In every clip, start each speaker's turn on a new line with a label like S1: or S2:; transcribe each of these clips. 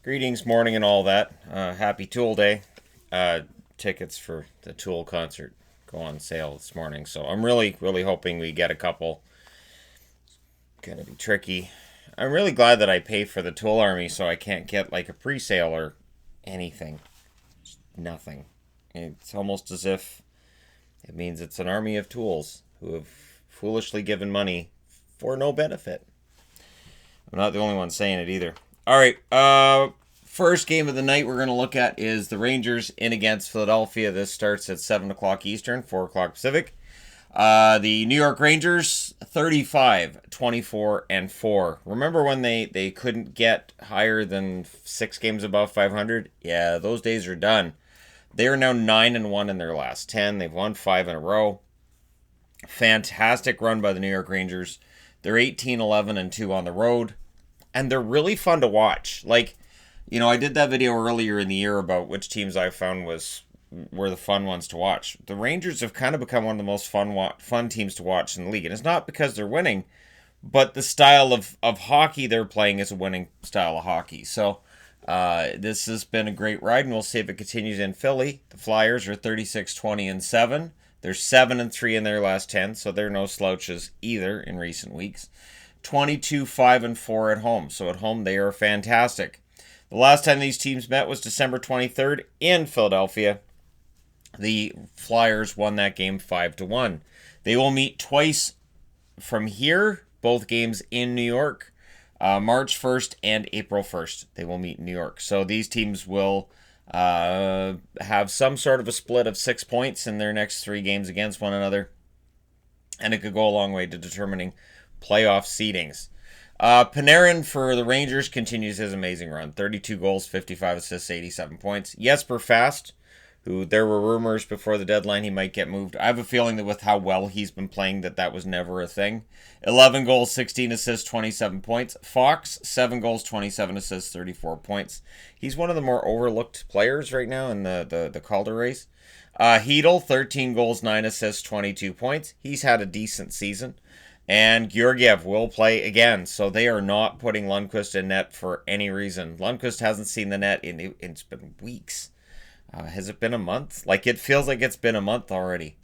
S1: Greetings, morning, and all that. Happy Tool Day. Tickets for the Tool concert go on sale this morning, so I'm really hoping we get a couple. Gonna be tricky. I'm really glad that I pay for the Tool Army, so I can't get like a pre-sale or anything. Just nothing. It's almost as if it means it's an army of tools who have foolishly given money for no benefit. I'm not the only one saying it either. All right. First game of the night we're going to look at is the Rangers in against Philadelphia. This starts at 7 o'clock Eastern, 4 o'clock Pacific. The New York Rangers, 35, 24, and 4. Remember when they couldn't get higher than 6 games above 500? Yeah, those days are done. They are now 9 and 1 in their last 10. They've won 5 in a row. Fantastic run by the New York Rangers. They're 18, 11, and 2 on the road. And they're really fun to watch. I did that video earlier in the year about which teams I found were the fun ones to watch. The Rangers have kind of become one of the most fun teams to watch in the league. And it's not because they're winning, but the style of hockey they're playing is a winning style of hockey. So this has been a great ride, and we'll see if it continues in Philly. The Flyers are 36, 20, and 7. They're 7 and 3 in their last 10, so they're no slouches either in recent weeks. 22, 5, and 4 at home. So at home, they are fantastic. The last time these teams met was December 23rd in Philadelphia. The Flyers won that game 5-1. They will meet twice from here, both games in New York. March 1st and April 1st, they will meet in New York. So these teams will have some sort of a split of 6 points in their next 3 games against one another. And it could go a long way to determining playoff seedings. Panarin for the Rangers continues his amazing run. 32 goals, 55 assists, 87 points. Jesper Fast, who there were rumors before the deadline he might get moved. I have a feeling that with how well he's been playing that was never a thing. 11 goals, 16 assists, 27 points. Fox, 7 goals, 27 assists, 34 points. He's one of the more overlooked players right now in the Calder race. Hedel, 13 goals, 9 assists, 22 points. He's had a decent season. And Georgiev will play again, so they are not putting Lundqvist in net for any reason. Lundqvist hasn't seen the net it's been weeks. Has it been a month? It feels like it's been a month already.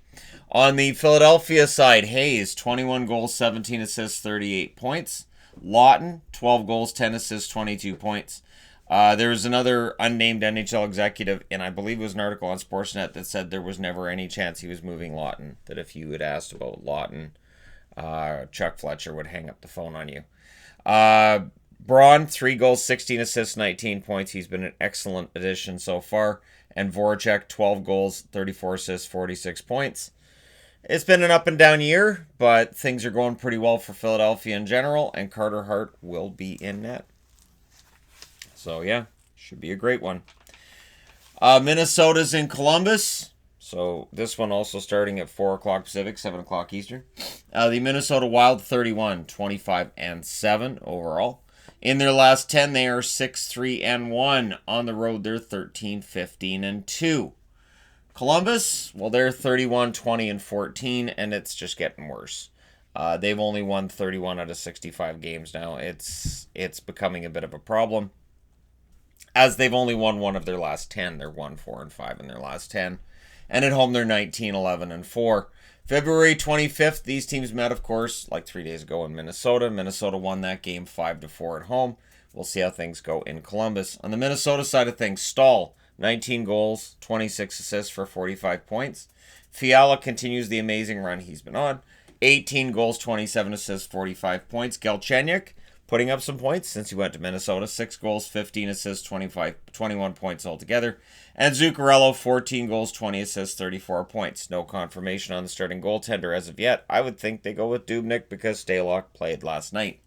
S1: On the Philadelphia side, Hayes, 21 goals, 17 assists, 38 points. Lawton, 12 goals, 10 assists, 22 points. There was another unnamed NHL executive, and I believe it was an article on Sportsnet that said there was never any chance he was moving Lawton. That if you had asked about Lawton, Chuck Fletcher would hang up the phone on you. Braun, 3 goals, 16 assists, 19 points. He's been an excellent addition so far. And Voracek, 12 goals, 34 assists, 46 points. It's been an up and down year, but things are going pretty well for Philadelphia in general, and Carter Hart will be in net. So, yeah, should be a great one. Minnesota's in Columbus. So this one also starting at 4 o'clock Pacific, 7 o'clock Eastern. The Minnesota Wild, 31, 25, and 7 overall. In their last 10, they are 6, 3, and 1. On the road, they're 13, 15, and 2. Columbus, well, they're 31, 20, and 14, and it's just getting worse. They've only won 31 out of 65 games now. It's becoming a bit of a problem. As they've only won one of their last 10. They're 1, 4, and 5 in their last 10. And at home, they're 19, 11, and 4. February 25th, these teams met, of course, 3 days ago in Minnesota. Minnesota won that game 5-4 at home. We'll see how things go in Columbus. On the Minnesota side of things, Stahl, 19 goals, 26 assists for 45 points. Fiala continues the amazing run he's been on. 18 goals, 27 assists, 45 points. Galchenyuk, putting up some points since he went to Minnesota. 6 goals, 15 assists, 21 points altogether. And Zuccarello, 14 goals, 20 assists, 34 points. No confirmation on the starting goaltender as of yet. I would think they go with Dubnyk because Stalock played last night.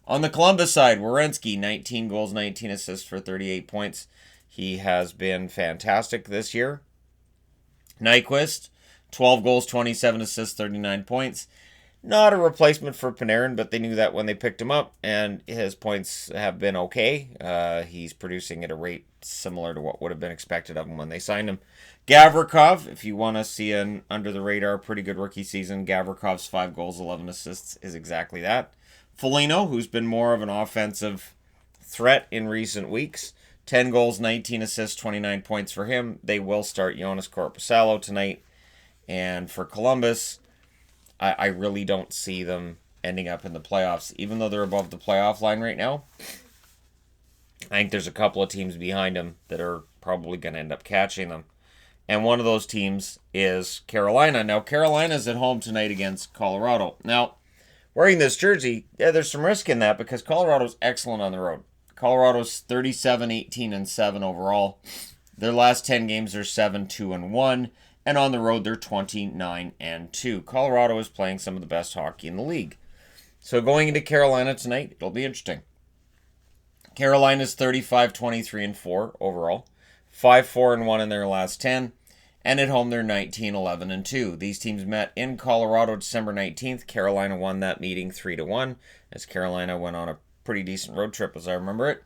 S1: On the Columbus side, Werenski, 19 goals, 19 assists for 38 points. He has been fantastic this year. Nyquist, 12 goals, 27 assists, 39 points. Not a replacement for Panarin, but they knew that when they picked him up, and his points have been okay. He's producing at a rate similar to what would have been expected of him when they signed him. Gavrikov, if you want to see an under-the-radar, pretty good rookie season, Gavrikov's 5 goals, 11 assists is exactly that. Foligno, who's been more of an offensive threat in recent weeks, 10 goals, 19 assists, 29 points for him. They will start Jonas Korpisalo tonight. And for Columbus, I really don't see them ending up in the playoffs, even though they're above the playoff line right now. I think there's a couple of teams behind them that are probably going to end up catching them. And one of those teams is Carolina. Now, Carolina's at home tonight against Colorado. Now, wearing this jersey, yeah, there's some risk in that because Colorado's excellent on the road. Colorado's 37, 18, and 7 overall. Their last 10 games are 7, 2, and 1. And on the road, they're 29 and 2. Colorado is playing some of the best hockey in the league. So going into Carolina tonight, it'll be interesting. Carolina's 35, 23, and 4 overall. 5, 4, and 1 in their last 10. And at home, they're 19, 11, and 2. These teams met in Colorado December 19th. Carolina won that meeting 3-1, as Carolina went on a pretty decent road trip, as I remember it.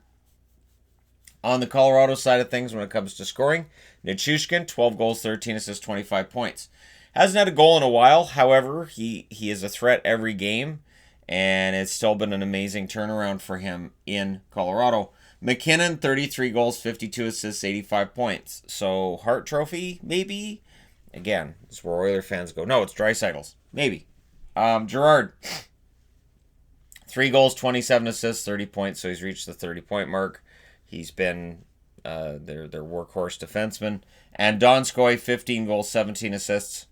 S1: On the Colorado side of things, when it comes to scoring, Nichushkin, 12 goals, 13 assists, 25 points. Hasn't had a goal in a while. However, he is a threat every game, and it's still been an amazing turnaround for him in Colorado. McKinnon, 33 goals, 52 assists, 85 points. So, Hart Trophy, maybe? Again, this is where Oiler fans go. No, it's Draisaitl's. Maybe. Gerard, 3 goals, 27 assists, 30 points. So, he's reached the 30-point mark. He's been their workhorse defenseman. And Donskoy, 15 goals, 17 assists,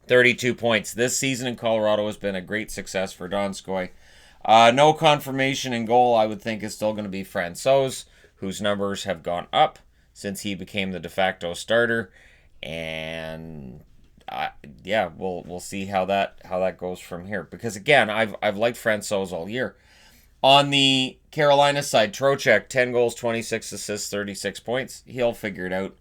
S1: 32 points. This season in Colorado has been a great success for Donskoy. No confirmation in goal, I would think, is still going to be Francouz, whose numbers have gone up since he became the de facto starter. And we'll see how that goes from here. Because again, I've liked Francouz all year. On the Carolina side, Trocheck, 10 goals, 26 assists, 36 points. He'll figure it out.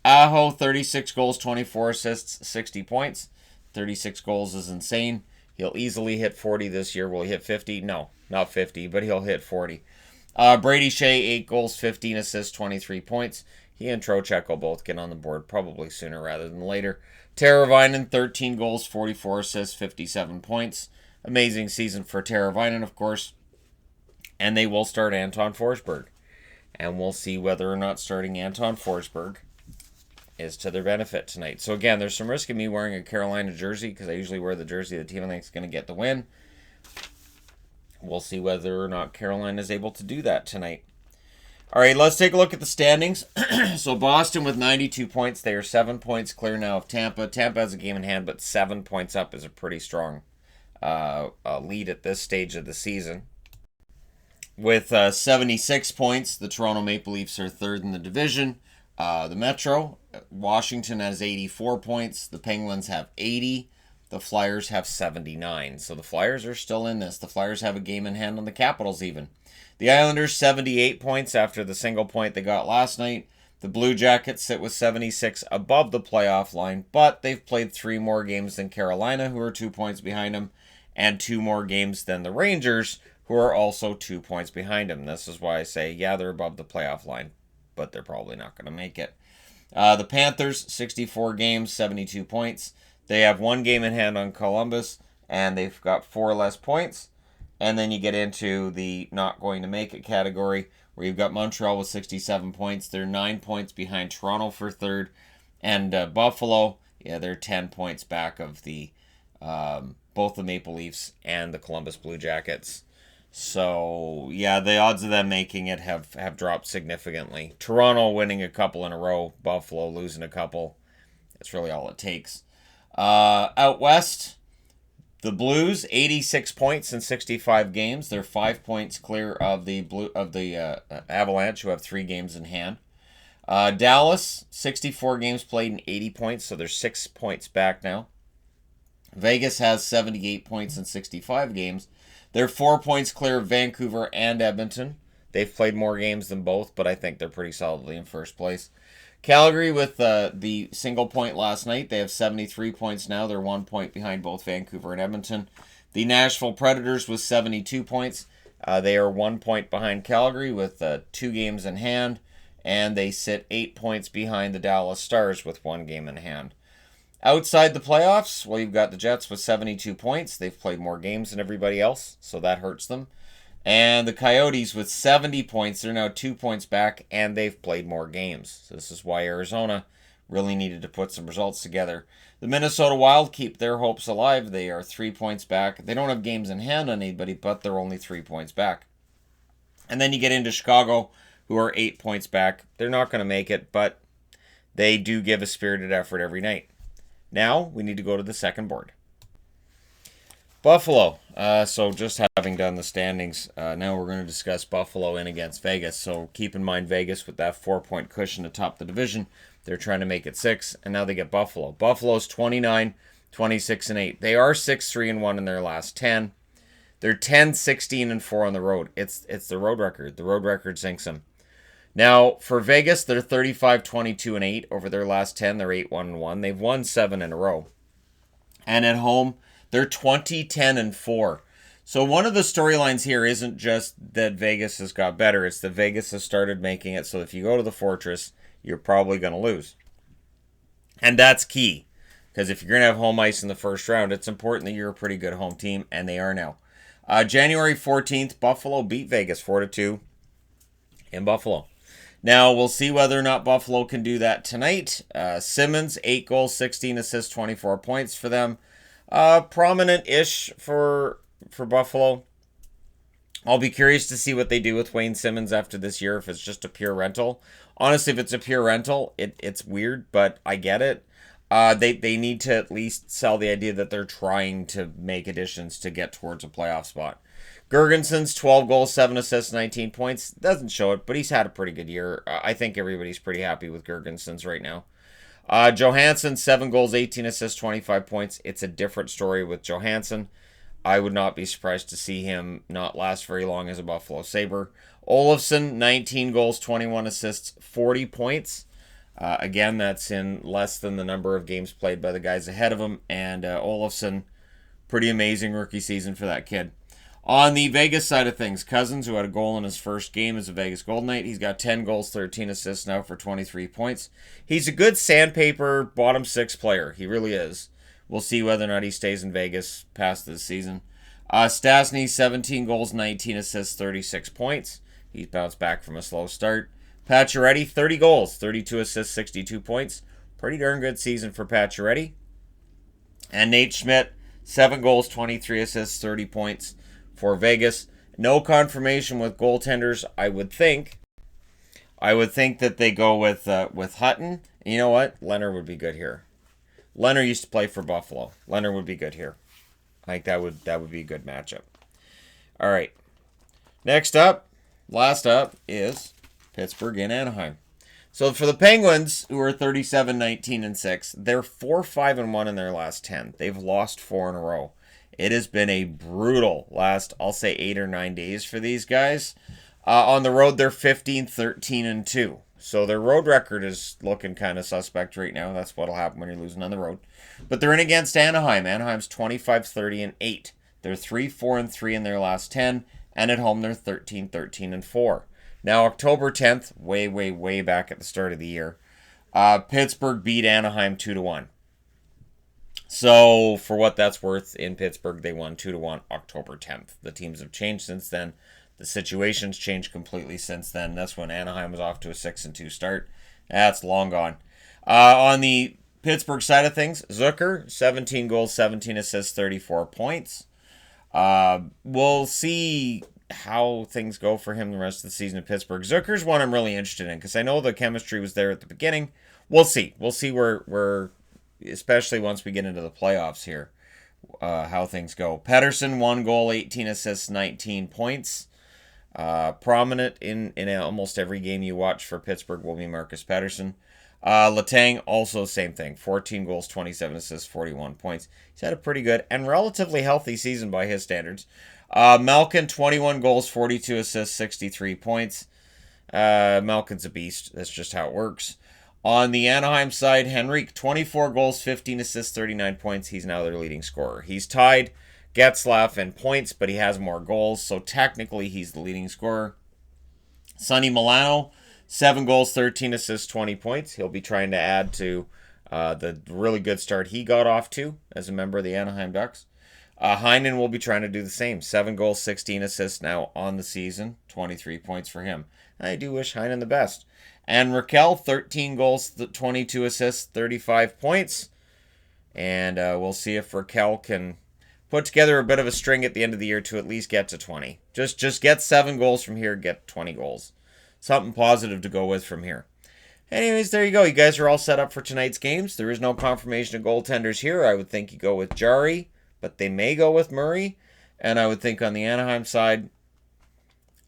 S1: Aho, 36 goals, 24 assists, 60 points. 36 goals is insane. He'll easily hit 40 this year. Will he hit 50? No, not 50, but he'll hit 40. Brady Shea, 8 goals, 15 assists, 23 points. He and Trocheck will both get on the board probably sooner rather than later. Teravainen, 13 goals, 44 assists, 57 points. Amazing season for Teravainen, of course. And they will start Anton Forsberg. And we'll see whether or not starting Anton Forsberg is to their benefit tonight. So again, there's some risk in me wearing a Carolina jersey because I usually wear the jersey of the team I think is going to get the win. We'll see whether or not Carolina is able to do that tonight. All right, let's take a look at the standings. So Boston with 92 points. They are 7 points clear now of Tampa. Tampa has a game in hand, but 7 points up is a pretty strong lead at this stage of the season. With 76 points, the Toronto Maple Leafs are third in the division. The Metro, Washington has 84 points. The Penguins have 80. The Flyers have 79. So the Flyers are still in this. The Flyers have a game in hand on the Capitals even. The Islanders, 78 points after the single point they got last night. The Blue Jackets sit with 76 above the playoff line, but they've played 3 more games than Carolina, who are 2 points behind them, and 2 more games than the Rangers, who are also 2 points behind them. This is why I say, yeah, they're above the playoff line, but they're probably not going to make it. The Panthers, 64 games, 72 points. They have 1 game in hand on Columbus, and they've got 4 less points. And then you get into the not going to make it category, where you've got Montreal with 67 points. They're 9 points behind Toronto for third. And Buffalo, they're 10 points back of the both the Maple Leafs and the Columbus Blue Jackets. So, the odds of them making it have dropped significantly. Toronto winning a couple in a row, Buffalo losing a couple. That's really all it takes. Out west, the Blues, 86 points in 65 games. They're 5 points clear of the Avalanche, who have 3 games in hand. Dallas, 64 games played and 80 points, so they're 6 points back now. Vegas has 78 points in 65 games. They're 4 points clear of Vancouver and Edmonton. They've played more games than both, but I think they're pretty solidly in first place. Calgary with the single point last night. They have 73 points now. They're 1 point behind both Vancouver and Edmonton. The Nashville Predators with 72 points. They are 1 point behind Calgary with 2 games in hand. And they sit 8 points behind the Dallas Stars with 1 game in hand. Outside the playoffs, you've got the Jets with 72 points. They've played more games than everybody else, so that hurts them. And the Coyotes with 70 points, they're now 2 points back, and they've played more games. So this is why Arizona really needed to put some results together. The Minnesota Wild keep their hopes alive. They are 3 points back. They don't have games in hand on anybody, but they're only 3 points back. And then you get into Chicago, who are 8 points back. They're not going to make it, but they do give a spirited effort every night. Now, we need to go to the second board. Buffalo. So just having done the standings, now we're going to discuss Buffalo in against Vegas. So keep in mind Vegas with that 4-point cushion atop the division. They're trying to make it 6, and now they get Buffalo. Buffalo's 29, 26, and 8. They are 6-3-1 in their last 10. They're 10, 16, and 4 on the road. It's the road record. The road record sinks them. Now, for Vegas, they're 35, 22, and 8. Over their last 10, they're 8-1-1. They've won 7 in a row. And at home, they're 20, 10, and 4. So one of the storylines here isn't just that Vegas has got better. It's that Vegas has started making it so if you go to the Fortress, you're probably going to lose. And that's key. Because if you're going to have home ice in the first round, it's important that you're a pretty good home team, and they are now. January 14th, Buffalo beat Vegas 4-2 in Buffalo. Now, we'll see whether or not Buffalo can do that tonight. Simmons, 8 goals, 16 assists, 24 points for them. Prominent-ish for Buffalo. I'll be curious to see what they do with Wayne Simmons after this year, if it's just a pure rental. Honestly, if it's a pure rental, it's weird, but I get it. They need to at least sell the idea that they're trying to make additions to get towards a playoff spot. Gergensen's 12 goals, 7 assists, 19 points. Doesn't show it, but he's had a pretty good year. I think everybody's pretty happy with Gergensen's right now. Johansson, 7 goals, 18 assists, 25 points. It's a different story with Johansson. I would not be surprised to see him not last very long as a Buffalo Sabre. Olofsson, 19 goals, 21 assists, 40 points. Again, that's in less than the number of games played by the guys ahead of him. And Olofsson, pretty amazing rookie season for that kid. On the Vegas side of things, Cousins, who had a goal in his first game as a Vegas Golden Knight, he's got 10 goals, 13 assists now for 23 points. He's a good sandpaper bottom 6 player. He really is. We'll see whether or not he stays in Vegas past this season. Stastny, 17 goals, 19 assists, 36 points. He's bounced back from a slow start. Pacioretty, 30 goals, 32 assists, 62 points. Pretty darn good season for Pacioretty. And Nate Schmidt, 7 goals, 23 assists, 30 points for Vegas. No confirmation with goaltenders. I would think that they go with Hutton. And you know what? Leonard would be good here. Leonard used to play for Buffalo. Leonard would be good here. I think that would be a good matchup. All right. Last up is Pittsburgh and Anaheim. So for the Penguins, who are 37, 19, and 6, they're 4-5-1 in their last 10. They've lost 4 in a row. It has been a brutal last, I'll say, 8 or 9 days for these guys. On the road, they're 15, 13, and 2. So their road record is looking kind of suspect right now. That's what'll happen when you're losing on the road. But they're in against Anaheim. Anaheim's 25, 30, and 8. They're 3, 4, and 3 in their last 10. And at home, they're 13, 13, and 4. Now, October 10th, way back at the start of the year, Pittsburgh beat Anaheim 2-1. So, for what that's worth, in Pittsburgh, they won 2-1 October 10th. The teams have changed since then. The situation's changed completely since then. That's when Anaheim was off to a 6-2 start. That's long gone. On the Pittsburgh side of things, Zucker, 17 goals, 17 assists, 34 points. We'll see how things go for him the rest of the season in Pittsburgh. Zucker's one I'm really interested in because I know the chemistry was there at the beginning. We'll see. We'll see where especially once we get into the playoffs here, how things go. Pettersson, 1 goal, 18 assists, 19 points. Prominent in almost every game you watch for Pittsburgh will be Marcus Pettersson. Letang, also same thing. 14 goals, 27 assists, 41 points. He's had a pretty good and relatively healthy season by his standards. Malkin, 21 goals, 42 assists, 63 points. Malkin's a beast. That's just how it works. On the Anaheim side, Henrique, 24 goals, 15 assists, 39 points. He's now their leading scorer. He's tied Getzlaf in points, but he has more goals, so technically he's the leading scorer. Sonny Milano, 7 goals, 13 assists, 20 points. He'll be trying to add to the really good start he got off to as a member of the Anaheim Ducks. Heinen will be trying to do the same. 7 goals, 16 assists now on the season. 23 points for him. I do wish Heinen the best. And Raquel, 13 goals, 22 assists, 35 points. And we'll see if Raquel can put together a bit of a string at the end of the year to at least get to 20. Just get 7 goals from here, get 20 goals. Something positive to go with from here. Anyways, there you go. You guys are all set up for tonight's games. There is no confirmation of goaltenders here. I would think you go with Jari, but they may go with Murray. And I would think on the Anaheim side,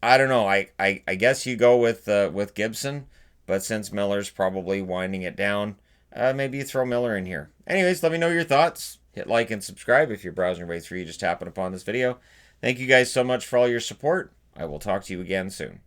S1: I don't know. I guess you go with Gibson, but since Miller's probably winding it down, maybe you throw Miller in here. Anyways, let me know your thoughts. Hit like and subscribe if you're browsing your way through. You just happened upon this video. Thank you guys so much for all your support. I will talk to you again soon.